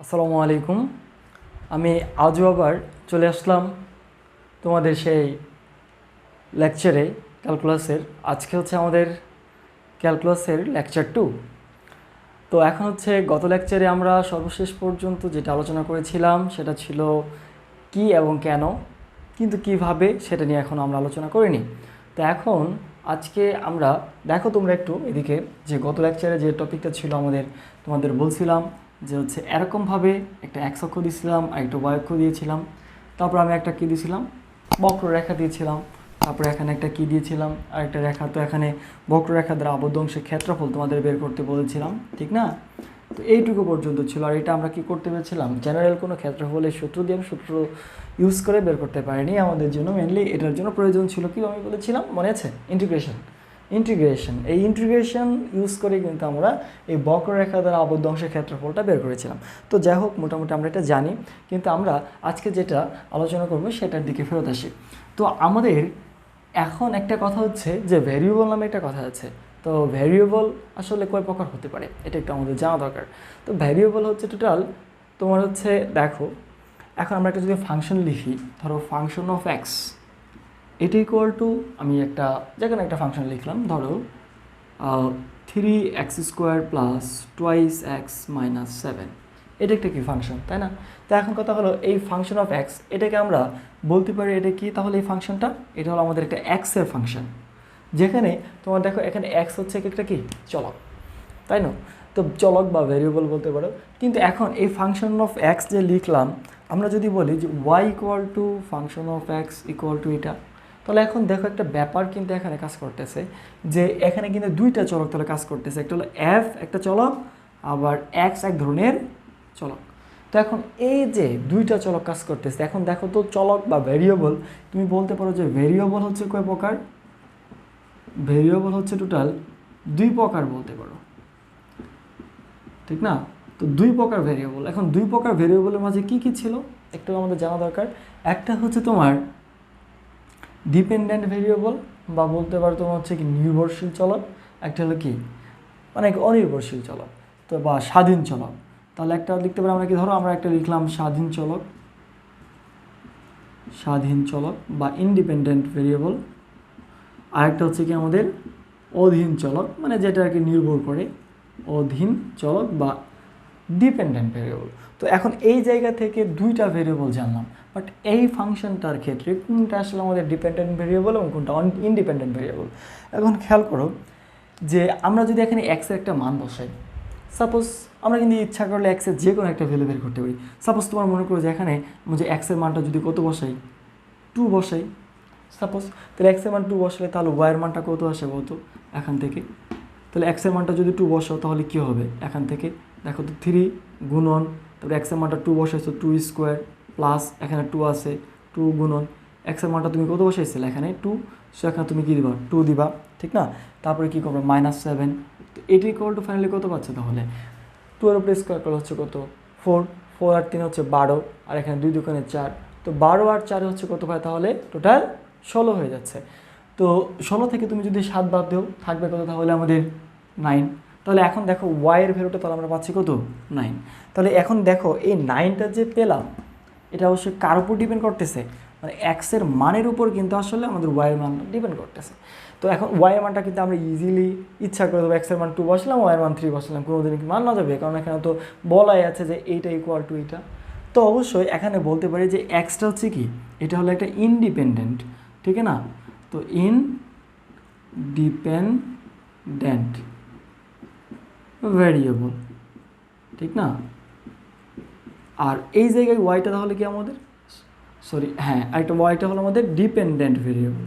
আসসালামু আলাইকুম। আমি আজও আবার চলে আসলাম তোমাদের সেই লেকচারে ক্যালকুলাসের। আজকে হচ্ছে আমাদের ক্যালকুলাসের লেকচার 2। তো এখন হচ্ছে গত লেকচারে আমরা সর্বশেষ পর্যন্ত যেটা আলোচনা করেছিলাম সেটা ছিল কি এবং কেন, কিন্তু কিভাবে সেটা নিয়ে এখন আমরা আলোচনা করিনি। তো এখন আজকে আমরা দেখো তোমরা একটু এদিকে, যে গত লেকচারে যে টপিকটা ছিল তোমাদের বলছিলাম যে হচ্ছে এরকমভাবে একটা এক্স অক্ষ দিয়েছিলাম আর একটা ওয়াই অক্ষ দিয়েছিলাম, তারপর আমি একটা কী দিয়েছিলাম, বক্ররেখা দিয়েছিলাম, তারপরে এখানে একটা কী দিয়েছিলাম, আর একটা রেখা। তো এখানে বক্ররেখা দ্বারা আবদ্ধ অংশের ক্ষেত্রফল তোমাদের বের করতে বলেছিলাম, ঠিক না? তো এইটুকু পর্যন্ত ছিল। আর এটা আমরা কি করতে পেরেছিলাম, জেনারেল কোনো ক্ষেত্রফলের সূত্র দিয়ে সূত্র ইউজ করে বের করতে পারিনি। আমাদের জন্য মেনলি এটার জন্য প্রয়োজন ছিল কি আমি বলেছিলাম, মনে আছে? ইন্টিগ্রেশন। এই ইন্টিগ্রেশন ইউজ করে কিন্তু আমরা এই বক্ররেখা দ্বারা আবদ্ধ অংশের ক্ষেত্রফলটা বের করেছিলাম। তো যাই হোক, মোটামুটি আমরা এটা জানি, কিন্তু আমরা আজকে যেটা আলোচনা করবো সেটার দিকে ফেরত আসি। তো আমাদের এখন একটা কথা হচ্ছে যে ভ্যারিয়েবল নামে একটা কথা আছে। তো ভ্যারিয়েবল আসলে কয় প্রকার হতে পারে এটা একটু আমাদের জানা দরকার। তো ভ্যারিয়েবল হচ্ছে টোটাল তোমার হচ্ছে, দেখো এখন আমরা একটা যদি ফাংশন লিখি, ধরো ফাংশন অফ এক্স, এটা ইকুয়াল টু, আমি একটা যেখানে একটা ফাংশন লিখলাম, ধরো 3x² প্লাস 2x মাইনাস 7। এটা একটা কি ফাংশন, তাই না? তো এখন কথা হলো এই ফাংশন অফ এক্স, এটাকে আমরা বলতে পারি এটা কি, তাহলে এই ফাংশনটা এটা হলো আমাদের একটা এক্সের ফাংশন, যেখানে তোমার দেখো এখানে এক্স হচ্ছে একটা কি চলক, তাই না? তো চলক বা ভ্যারিয়েবল বলতে পারো। কিন্তু এখন এই ফাংশন অফ এক্স যে লিখলাম, আমরা যদি বলি যে Y equal to function of X equal to এটা, তাহলে এখন দেখো একটা ব্যাপার কিন্তু এখানে কাজ করতেছে, যে এখানে কিন্তু দুইটা চলক তাহলে কাজ করতেছে। একটা হলো এফ একটা চলক, আবার এক্স এক ধরনের চলক। তো এখন এই যে দুইটা চলক কাজ করতেছে, এখন দেখো তো চলক বা ভ্যারিয়েবল, তুমি বলতে পারো যে ভ্যারিয়েবল হচ্ছে কয় প্রকার? ভ্যারিয়েবল হচ্ছে টোটাল 2 প্রকার বলতে পারো, ঠিক না? তো 2 প্রকার ভ্যারিয়েবল। এখন 2 প্রকার ভ্যারিয়েবলের মাঝে কি কি ছিল একটু আমাদের জানা দরকার। একটা হচ্ছে তোমার ডিপেন্ডেন্ট ভেরিয়েবল, বা বলতে পারো তোমার হচ্ছে কি নির্ভরশীল চলক। একটা হলো কি মানে অনির্ভরশীল চলক, তো বা স্বাধীন চলক। তাহলে একটা লিখতে পারি আমরা কি, ধরো আমরা একটা লিখলাম স্বাধীন চলক বা ইন্ডিপেন্ডেন্ট ভেরিয়েবল। আরেকটা হচ্ছে কি আমাদের অধীন চলক, মানে যেটা আর কি নির্ভর করে, অধীন চলক বা ডিপেন্ডেন্ট ভেরিয়েবল। তো এখন এই জায়গা থেকে 2টা ভেরিয়েবল জানলাম, বাট এই ফাংশনটার ক্ষেত্রে কোনটা আসলে আমাদের ডিপেন্ডেন্ট ভেরিয়েবল এবং কোনটা ইন্ডিপেন্ডেন্ট ভেরিয়েবল। এখন খেয়াল করো যে আমরা যদি এখানে এক্সের একটা মান বসাই, সাপোজ আমরা কিন্তু ইচ্ছা করলে এক্সের যে কোনো একটা ভ্যালু বের করতে পারি। সাপোজ তোমার মনে করো যে এখানে যে এক্সের মানটা যদি কত বসাই, 2 বসাই সাপোজ, তাহলে এক্সের মান 2 বসালে তাহলে ওয়াইয়ের মানটা কত আসে বলতো এখান থেকে। তাহলে এক্সের মানটা যদি 2 বসাও তাহলে কী হবে এখান থেকে, দেখো তো 3 গুণন, তারপরে এক্সের মানটা 2 বসাইছো 2² প্লাস এখানে 2 আছে 2 গুণন এক্সের মানটা তুমি কত বসাইছিলে এখানে 2, সো এখানে তুমি কী দিবা 2 দিবা, ঠিক না? তারপরে কী করবে -7। তো এটি ইকুয়াল টু ফাইনালি কত পাচ্ছে তাহলে 2 এর উপরে স্কোয়ার করলে হচ্ছে কত 4, 4 আর 3 হচ্ছে 12, আর এখানে 2 দুগুণে 4, তো 12 আর 4 হচ্ছে কত পায় তাহলে টোটাল 16 হয়ে যাচ্ছে। তো 16 থেকে তুমি যদি 7 বাদ দেও থাকবে কত তাহলে আমাদের 9। তাহলে এখন দেখো ওয়াইয়ের ভ্যালুটা তাহলে আমরা পাচ্ছি কত 9। তাহলে এখন দেখো এই 9টা যে পেলাম এটা অবশ্যই কার উপর ডিপেন্ড করতেছে, মানে এক্সের মানের উপর কিন্তু আসলে আমাদের ওয়াইয়ের মানটা ডিপেন্ড করতেছে। তো এখন ওয়াইয়ের মানটা কিন্তু আমরা ইজিলি ইচ্ছা করে দেবো, এক্সের মান 2 বসলাম, ওয়াইয়ের মান 3 বসলাম, কোনো দিন মান না যাবে, কারণ এখানে তো বলাই আছে যে এইটা ইকুয়াল টু এইটা। তো অবশ্যই এখানে বলতে পারি যে এক্সটা হচ্ছে কি, এটা হলো একটা ইনডিপেন্ডেন্ট, ঠিক না? তো ইনডিপেন্ডেন্ট ভ্যারিয়েবল, ঠিক না? আর এই জায়গায় ওয়াইটা তাহলে কি আমাদের, সরি হ্যাঁ আরেকটা ওয়াইটা হলো আমাদের ডিপেন্ডেন্ট ভেরিয়েবল,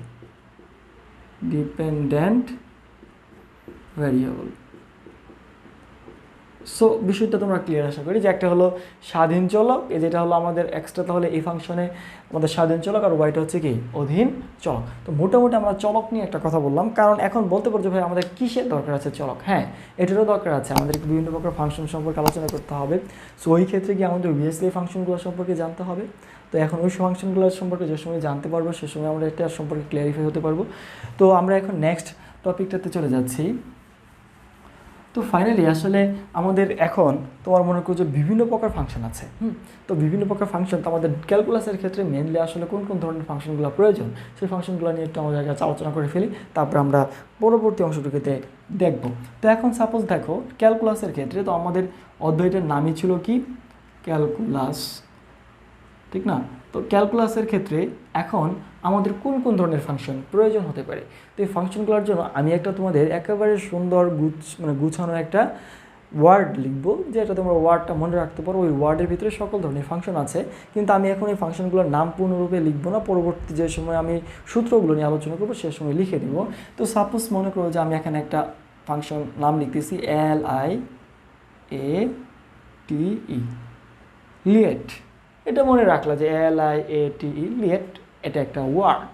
সো বিষয়টা তোমরা ক্লিয়ার আশা করি যে একটা হলো স্বাধীন চলক, এই যেটা হলো আমাদের এক্সট্রা, তাহলে এই ফাংশনে আমাদের স্বাধীন চলক, আর ওয়াইটা হচ্ছে কি অধীন চলক। তো মোটামুটি আমরা চলক নিয়ে একটা কথা বললাম, কারণ এখন বলতে পারছো ভাই আমাদের কিসের দরকার আছে চলক, হ্যাঁ এটারও দরকার আছে, আমাদের বিভিন্ন প্রকার ফাংশন সম্পর্কে আলোচনা করতে হবে। সো ওই ক্ষেত্রে কি আমাদের অবভিয়াসলি ফাংশনগুলো সম্পর্কে জানতে হবে। তো এখন ওই ফাংশনগুলোর সম্পর্কে যে সময় জানতে পারবো সে সময় আমরা এটা সম্পর্কে ক্লিয়ারিফাই হতে পারবো। তো আমরা এখন নেক্সট টপিকটাতে চলে যাচ্ছি। তো তো ফাইনালি আসলে আমাদের এখন তোমার মনে করো যে বিভিন্ন প্রকার ফাংশন আছে। তো বিভিন্ন প্রকার ফাংশন তো আমাদের ক্যালকুলাসের ক্ষেত্রে মেনলি আসলে কোন কোন ধরনের ফাংশনগুলো প্রয়োজন সেই ফাংশনগুলো নিয়ে একটু আমাদের কাছে আলোচনা করে ফেলি, তারপর আমরা পরবর্তী অংশটুকুতে দেখব। তো এখন সাপোজ দেখো ক্যালকুলাসের ক্ষেত্রে তো আমাদের অধ্যায়টার নামই ছিল কি ক্যালকুলাস, ঠিক না? তো ক্যালকুলাসের ক্ষেত্রে এখন আমাদের কোন কোন ধরনের ফাংশন প্রয়োজন হতে পারে, তো এই ফাংশনগুলোর জন্য আমি একটা তোমাদের একেবারে সুন্দর গুছানো একটা ওয়ার্ড লিখবো, যেটা তোমরা ওয়ার্ডটা মনে রাখতে পারো। ওই ওয়ার্ডের ভিতরে সকল ধরনের ফাংশন আছে, কিন্তু আমি এখন এই ফাংশনগুলোর নাম পূর্ণরূপে লিখবো না, পরবর্তী যে সময় আমি সূত্রগুলো নিয়ে আলোচনা করবো সে সময় লিখে দেবো। তো সাপোজ মনে করো যে আমি এখানে একটা ফাংশন নাম লিখতেছি LIATE, লিয়েট। এটা মনে রাখলা যে LIATE লিয়েট, এটা একটা ওয়ার্ড।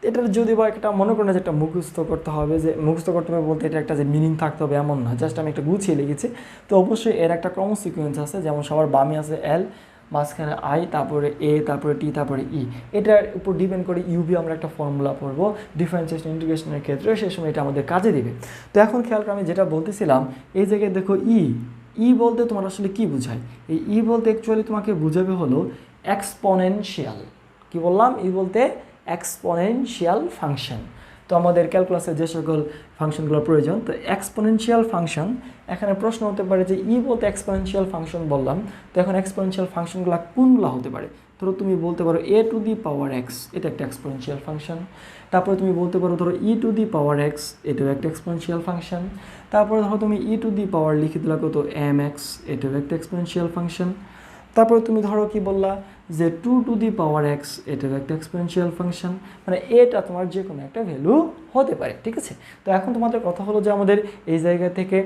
এটার যদি বা একটা মনে করো না যে একটা মুখস্থ করতে হবে, যে মুখস্থ করতে হবে বলতে এটা একটা যে মিনিং থাকতে হবে এমন না, জাস্ট আমি একটা গুছিয়ে লিখেছি। তো অবশ্যই এর একটা ক্রম সিকোয়েন্স আছে, যেমন সবার বামে আছে L, মাঝখানে I, তারপরে A, তারপরে T, তারপরে E। এটার উপর ডিপেন্ড করে ইউবি আমরা একটা ফর্মুলা পড়বো ডিফারেন্সিয়েশন ইন্টিগ্রেশনের ক্ষেত্রে, সেই সময় এটা আমাদের কাজে দিবে। তো এখন খেয়াল করে আমি যেটা বলতেছিলাম, এই জায়গায় দেখো ই বলতে তোমার আসলে কি বোঝায়? এই ই বলতে অ্যাকচুয়ালি তোমাকে বোঝাবে হলো এক্সপোনেনশিয়াল। কি বললাম? ই বলতে এক্সপোনেনশিয়াল ফাংশন। তো আমাদের ক্যালকুলাসে যে সকল ফাংশনগুলো প্রয়োজন, তো এক্সপোনেনশিয়াল ফাংশন, এখানে প্রশ্ন হতে পারে যে ই বলতে এক্সপোনেনশিয়াল ফাংশন বললাম, তো এখন এক্সপোনেনশিয়াল ফাংশনগুলো কোনগুলো হতে পারে? ধরো তুমি বলতে পারো a to the power x, এটা একটা এক্সপোনেনশিয়াল ফাংশন। তারপরে তুমি বলতে পারো ধরো e to the power x, এটাও একটা এক্সপোনেনশিয়াল ফাংশন। তারপরে ধরো তুমি e টু দি পাওয়ার লিখে দিলা কত mx, এটাও একটা এক্সপোনেনশিয়াল ফাংশন। তারপরে তুমি ধরো কি বললা যে 2 টু দি পাওয়ার এক্স, এটাও একটা এক্সপোনেনশিয়াল ফাংশন। মানে এটা তোমার যে কোনো একটা ভ্যালু হতে পারে, ঠিক আছে? তো এখন তোমাদের কথা হলো যে আমাদের এই জায়গা থেকে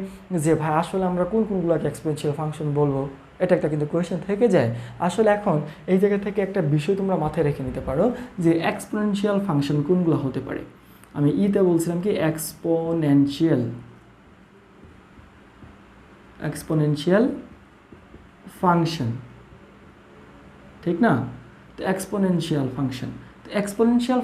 যে ভাই আসলে আমরা কোনগুলোকে এক্সপোনেনশিয়াল ফাংশন বলবো, এটা একটা কিন্তু কোয়েশ্চেন থেকে যায়। আসলে এখন এই জায়গা থেকে একটা বিষয় তোমরা মাথায় রেখে নিতে পারো যে এক্সপোনেনশিয়াল ফাংশন কোনগুলো হতে পারে। আমি ইতে বলছিলাম কি এক্সপোনেনশিয়াল ফাংশন, ঠিক না? তো এক্সপোনেনশিয়াল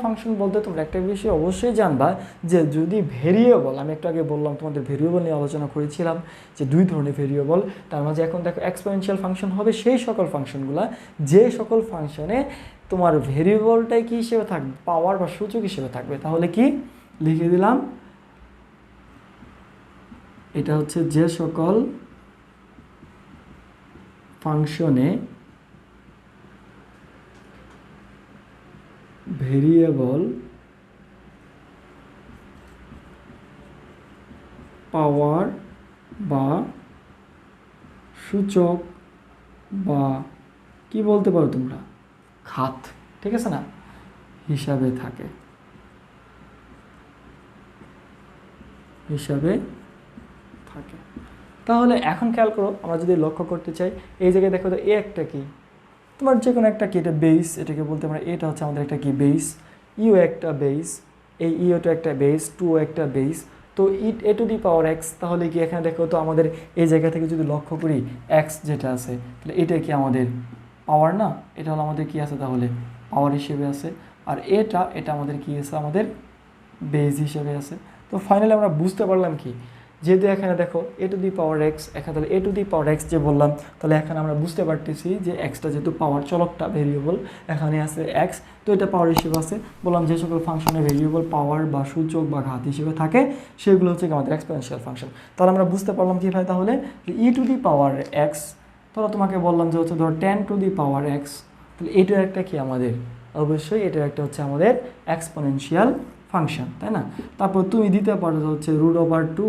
ফাংশন বলতে তোমরা একটা বিষয় অবশ্যই জানবা যে যদি ভেরিয়েবল, আমি একটু আগে বললাম তোমাদের ভেরিয়েবল নিয়ে আলোচনা করেছিলাম যে দুই ধরনের ভেরিয়েবল, তার মাঝে এখন দেখো এক্সপোনেনশিয়াল ফাংশন হবে সেই সকল ফাংশনগুলো যে সকল ফাংশনে তোমার ভেরিয়েবলটাই কি হিসেবে থাকবে, পাওয়ার বা সূচক হিসেবে থাকবে। তাহলে কি লিখে দিলাম, এটা হচ্ছে যে সকল ফাংশনে ভেরিয়েবল পাওয়ার বা সূচক বা কি বলতে পারো তোমরা ঘাত, ঠিক আছে না, হিসাবে থাকে, তাহলে এখন খেয়াল করো, আমরা যদি লক্ষ্য করতে চাই এই জায়গায় দেখো তো এ একটা কি, তোমার যে কোনো একটা কি, এটা বেস, এটাকে বলতে আমরা, এটা হচ্ছে আমাদের একটা কি বেস, ইউ একটা বেস, এই ইউটা একটা বেস, টু একটা বেস। তো এ টু দি পাওয়ার এক্স, তাহলে কি এখানে দেখো তো আমাদের এই জায়গা থেকে যদি লক্ষ্য করি এক্স যেটা আছে, তাহলে এটা কি আমাদের পাওয়ার না, এটা হলো আমাদের কি আছে তাহলে পাওয়ার হিসেবে আছে। আর এটা আমাদের কি আছে, আমাদের বেস হিসেবে আছে। তো ফাইনালি আমরা বুঝতে পারলাম কি, যেহেতু এখানে দেখো এ টু দি পাওয়ার এক্স, এখানে তাহলে এ টু দি পাওয়ার এক্স যে বললাম, তাহলে এখানে আমরা বুঝতে পারতেছি যে এক্সটা যেহেতু পাওয়ার চলকটা ভেরিয়েবল, এখানে আছে এক্স, তো এটা পাওয়ার হিসেবে আছে। বললাম যে সকল ফাংশনে ভেরিয়েবল পাওয়ার বা সূচক বা ঘাত হিসেবে থাকে সেগুলো হচ্ছে আমাদের এক্সপোনেনশিয়াল ফাংশন। তাহলে আমরা বুঝতে পারলাম কি ভাই, তাহলে ই টু দি পাওয়ার এক্স, তাহলে তোমাকে বললাম যে হচ্ছে ধর 10 টু দি পাওয়ার এক্স, তাহলে এটার একটা কি আমাদের, অবশ্যই এটার একটা হচ্ছে আমাদের এক্সপোনেনশিয়াল ফাংশন, তাই না? তারপর তুমি দিতে পারো হচ্ছে √2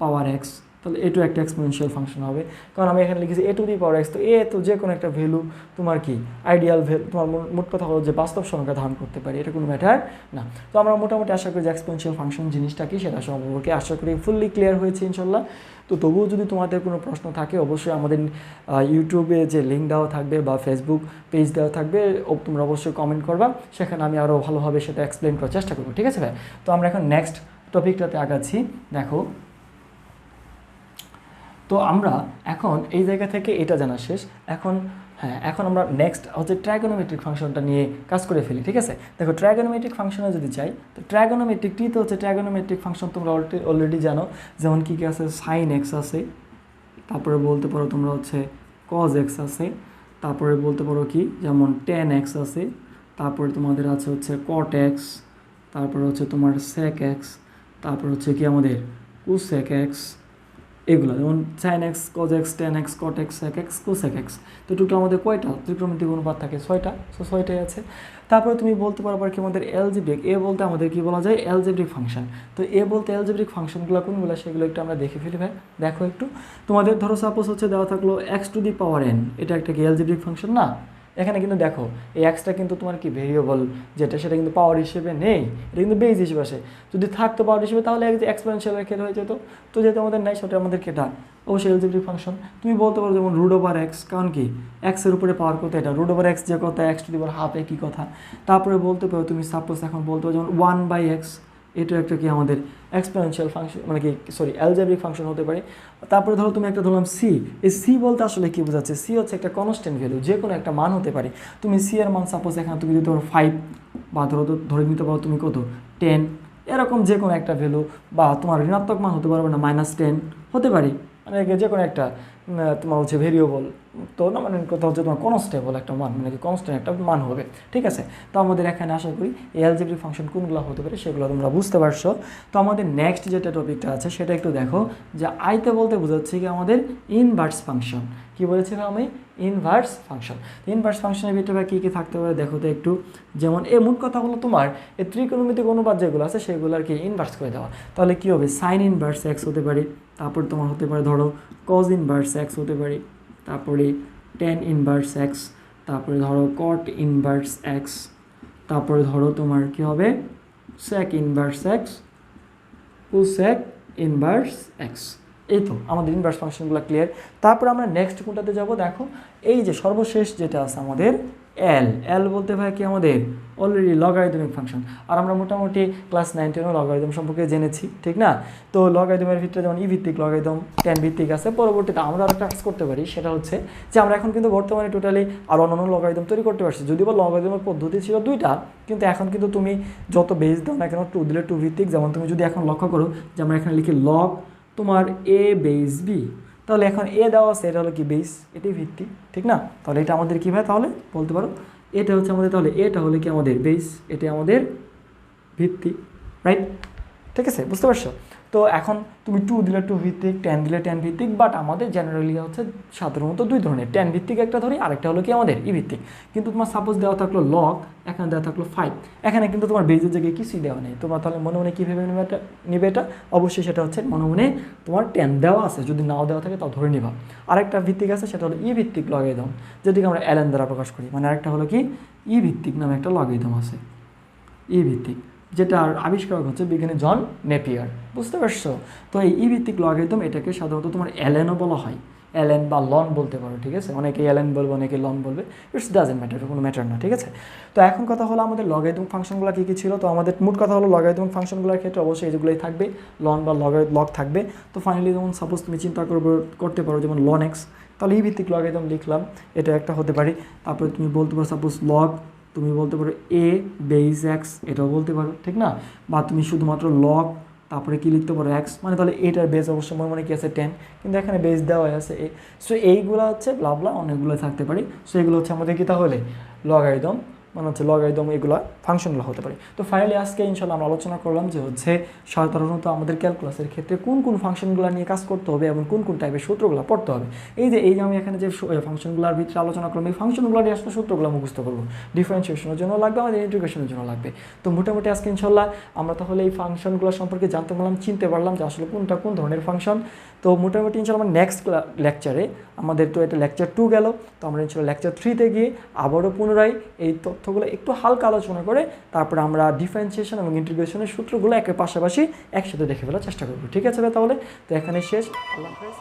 পাওয়ার এক্স, তাহলে এটু একটা এক্সপোনেনশিয়াল ফাংশন হবে, কারণ আমি এখানে লিখেছি এ টু দি পাওয়ার এক্স, তো এ তো যে কোনো একটা ভ্যালু তোমার কি আইডিয়াল ভ্যালু, তোমার মোট কথা হলো যে বাস্তব সংখ্যা ধারণ করতে পারি, এটা কোনো ম্যাটার না। তো আমরা মোটামুটি আশা করি যে এক্সপোনেনশিয়াল ফাংশন জিনিসটা কি সেটা সম্পর্কে আশা করি ফুললি ক্লিয়ার হয়েছে ইনশাল্লাহ। তো তবুও যদি তোমাদের কোনো প্রশ্ন থাকে অবশ্যই আমাদের ইউটিউবে যে লিঙ্ক দেওয়া থাকবে বা ফেসবুক পেজ দেওয়া থাকবে, তোমরা অবশ্যই কমেন্ট করবা, সেখানে আমি আরও ভালোভাবে সেটা এক্সপ্লেন করার চেষ্টা করবো, ঠিক আছে ভাই? তো আমরা এখন নেক্সট টপিকটাতে আগাচ্ছি। দেখো, তো আমরা এখন এই জায়গা থেকে এটা জানা শেষ, এখন হ্যাঁ, এখন আমরা নেক্সট হচ্ছে ট্রাইগোনোমেট্রিক ফাংশনটা নিয়ে কাজ করে ফেলি, ঠিক আছে। দেখো ট্রাইগোনোমেট্রিক ফাংশনে যদি চাই, তো ট্রাইগোনোমেট্রিক টি তো হচ্ছে ট্রাইগোনোমেট্রিক ফাংশন তোমরা অলরেডি জানো, যেমন কী কী আছে, সাইন এক্স আছে, তারপরে বলতে পারো তোমরা হচ্ছে কজ এক্স আছে, তারপরে বলতে পারো কি যেমন টেন এক্স আছে, তারপরে তোমাদের আছে হচ্ছে কট এক্স, তারপরে হচ্ছে তোমার সেক এক্স, তারপর হচ্ছে কি আমাদের কুসেক এক্স, এগুলো যেমন sine X, cos X, tan X, cot X, sec X, cosec X. তো টোটাল আমাদের কয়টা ত্রিকোণমিতিক অনুপাত থাকে? 6টা। সো 6টাই আছে। তারপরে তুমি বলতে পারো কি আমাদের এলজেব্রিক, এ বলতে আমাদের কি বলা যায়, এলজেব্রিক ফাংশন। তো এ বলতে এলজেব্রিক ফাংশনগুলো কোনগুলো সেগুলো একটু আমরা দেখে ফেলি ভাই। দেখো একটু, তোমাদের ধরো সাপোজ হচ্ছে দেওয়া থাকলো x⁴n, এটা একটা কি এলজেব্রিক ফাংশন না? এখানে কিন্তু দেখো এই এক্সটা কিন্তু তোমার কি ভেরিয়েবল যেটা, সেটা কিন্তু পাওয়ার হিসেবে নেই, এটা কিন্তু বেস হিসেবে আসে। যদি থাকতো পাওয়ার হিসেবে তাহলে এক্সপোনেনশিয়ালের ক্ষেত্রে হয়ে যেত, তো যেহেতু আমাদের নাই সেটা আমাদের কেটা অবশ্যই এলজেব্রিক ফাংশন। তুমি বলতে পারো যেমন √x, কারণ কি এক্সের উপরে পাওয়ার কত, এটা √x যে কথা, x⁴ একই কথা। তারপরে বলতে পারো তুমি সাপোজ এখন বলতে পারো যেমন 1/x, এটা একটা কি আমাদের এক্সপোনেনশিয়াল ফাংশন, মানে কি সরি এলজেব্রিক ফাংশন হতে পারে। তারপরে ধরো তুমি একটা ধরলাম সি, এই সি বলতে আসলে কি বোঝাচ্ছে, সি হচ্ছে একটা কনস্ট্যান্ট ভ্যালু, যে কোনো একটা মান হতে পারে। তুমি সি এর মান সাপোজ এখানে তুমি যদি ধরো 5, বা ধরে নিতে পারো তুমি কত 10, এরকম যে কোনো একটা ভ্যালু, বা তোমার ঋণাত্মক মান হতে পারবে না, -10 হতে পারে, মানে যে কোনো একটা তোমার হচ্ছে ভেরিয়েবল, তো না মানে কথা হচ্ছে তোমার কনস্টেবল একটা মান, মানে কি কনস্ট্যান্ট একটা মান হবে, ঠিক আছে। তো আমাদের এখানে আশা করি এই এলজেব্রিক ফাংশন কোনগুলো হতে পারে সেগুলো তোমরা বুঝতে পারছো। তো আমাদের নেক্সট যেটা টপিকটা আছে সেটা একটু দেখো, যে আইতে বলতে বোঝাচ্ছে কি আমাদের ইনভার্স ফাংশন। কি বলেছিলাম আমি? Inverse function. ইনভার্স ফাংশনের ভিতরে কী কী থাকতে পারে দেখো তো একটু, যেমন এই মোট কথা হলো তোমার এই ত্রিকোণমিতিক অনুপাত যেগুলো আছে সেগুলো আর কি ইনভার্স করে দেওয়া। তাহলে কী হবে, সাইন ইনভার্স এক্স হতে পারে, তারপর তোমার হতে পারে ধরো কজ ইনভার্স এক্স হতে পারে, তারপরে টেন ইনভার্স এক্স, তারপরে ধরো কট ইনভার্স এক্স, তারপরে ধরো তোমার কি হবে sec inverse X, cosec inverse X. এই তো আমাদের ইনভার্স ফাংশনগুলো ক্লিয়ার। তারপর আমরা নেক্সট কোনটাতে যাব, দেখো এই যে সর্বশেষ যেটা আছে আমাদের এল বলতে ভাই কি আমাদের অলরেডি লগারিদমিক ফাংশন। আর আমরা মোটামুটি ক্লাস 9-10 লগারিদম সম্পর্কে জেনেছি, ঠিক না? তো লগারিদমের ভিতরে যেমন ভিত্তিক লগারিদম, টেন ভিত্তিক আছে। পরবর্তীতে আমরা আরেকটা কাজ করতে পারি, সেটা হচ্ছে যে আমরা এখন কিন্তু বর্তমানে টোটালি আর অন্যান্য লগারিদম তৈরি করতে পারছি। যদিও বা লগারিদমের পদ্ধতি ছিল 2টা, কিন্তু এখন কিন্তু তুমি যত বেস দাও না কেন 2 দিলে 2 ভিত্তিক। যেমন তুমি যদি এখন লক্ষ্য করো যে আমরা এখানে লিখি লগ তোমার এ বেস বি, তাহলে এখন এ দেওয়া আছে, এটা হলো কি বেস, এটাই ভিত্তি, ঠিক না? তাহলে এটা আমাদের কী ভাই, তাহলে বলতে পারো এটা হচ্ছে আমাদের, তাহলে এটা হলো কি আমাদের বেস, এটা আমাদের ভিত্তি, রাইট? ঠিক আছে, বুঝতে পারছো? তো এখন তুমি 2 দিলে 2 ভিত্তিক, 10 দিলে 10 ভিত্তিক, বাট আমাদের জেনারেলি হচ্ছে সাধারণত 2 ধরনের, 10 ভিত্তিক একটা ধরি, আরেকটা হলো কি আমাদের ভিত্তিক। কিন্তু তোমার সাপোজ দেওয়া থাকলো লগ, এখানে দেওয়া থাকলো 5, এখানে কিন্তু তোমার বেজের জায়গায় কিছুই দেওয়া নেই। তোমরা তাহলে মনে মনে কীভাবে নেবে এটা? অবশ্যই সেটা হচ্ছে মনে মনে তোমার 10 দেওয়া আছে, যদি নাও দেওয়া থাকে তাও ধরে নিবা। আরেকটা ভিত্তিক আছে, সেটা হলো ভিত্তিক লগারিদম, যেটিকে আমরা ln দ্বারা প্রকাশ করি। মানে আরেকটা হলো কি ভিত্তিক নামে একটা লগারিদম আছে, ভিত্তিক, যেটা আবিষ্কারক হচ্ছে বিজ্ঞানী জন নেপিয়ার, বুঝতে পারছো? তো এই ভিত্তিক লগারিদম এটাকে সাধারণত তোমার lnও বলা হয়, ln বা লন বলতে পারো, ঠিক আছে? অনেকে ln বলবে, অনেকে লন বলবে, ইটস ডাজেন্ট ম্যাটার, কোনো ম্যাটার না, ঠিক আছে? তো এখন কথা হলো আমাদের লগারিদম ফাংশনগুলো কী কী ছিল। তো আমাদের মোট কথা হলো লগারিদম ফাংশনগুলোর ক্ষেত্রে অবশ্যই এগুলোই থাকবে, লন বা লগ থাকবে। তো ফাইনালি যেমন সাপোজ তুমি চিন্তা করতে পারো যেমন লন এক্স, তাহলে ভিত্তিক লগারিদম লিখলাম, এটা একটা হতে পারে। তারপরে তুমি বলতে পারো সাপোজ লগ, তুমি বলতে পারো এ বেস এক্স, এটাও বলতে পারো, ঠিক না? বা তুমি শুধুমাত্র লগ, তারপরে কি লিখতে পারো এক্স, মানে তাহলে এটার বেস অবশ্যই মনে কি আছে 10, কিন্তু এখানে বেস দেওয়া আছে এ। সো এইগুলো হচ্ছে ব্লাবলা অনেকগুলো থাকতে পারে। সো এগুলো হচ্ছে আমাদের কি তাহলে লগারিদম, মানে হচ্ছে লগারিদম, এগুলো ফাংশনগুলো হতে পারে। তো ফাইনালি আজকে ইনশাল্লাহ আমরা আলোচনা করলাম যে হচ্ছে সাধারণত আমাদের ক্যালকুলাসের ক্ষেত্রে কোন কোন ফাংশনগুলো নিয়ে কাজ করতে হবে এবং কোন কোন টাইপের সূত্রগুলো পড়তে হবে। এই যে আমি এখানে যে ফাংশনগুলোর ভিতরে আলোচনা করলাম, এই ফাংশনগুলো নিয়ে আসলে সূত্রগুলো মুখস্থ করবো, ডিফারেন্সিয়েশনের জন্য লাগবে, আমাদের ইন্টিগ্রেশনের জন্য লাগবে। তো মোটামুটি আজকে ইনশাল্লাহ আমরা তাহলে এই ফাংশনগুলো সম্পর্কে জানতে পারলাম, চিনতে পারলাম যে আসলে কোনটা কোন ধরনের ফাংশন। তো মোটামুটি ইনশাল্লাহ আমার নেক্সট লেকচারে, আমাদের তো এটা লেকচার 2 গেল, তো আমরা ইনশাল্লাহ লেকচার 3-তে গিয়ে আবারও পুনরায় এই তথ্যগুলো একটু হালকা আলোচনা করে তারপরে আমরা ডিফারেন্সিয়েশন এবং ইন্টিগ্রেশনের সূত্রগুলো একের পাশাপাশি একসাথে দেখে ফেলার চেষ্টা করবো, ঠিক আছে? তাহলে তো এখানে শেষ, আল্লাহ হাফেজ।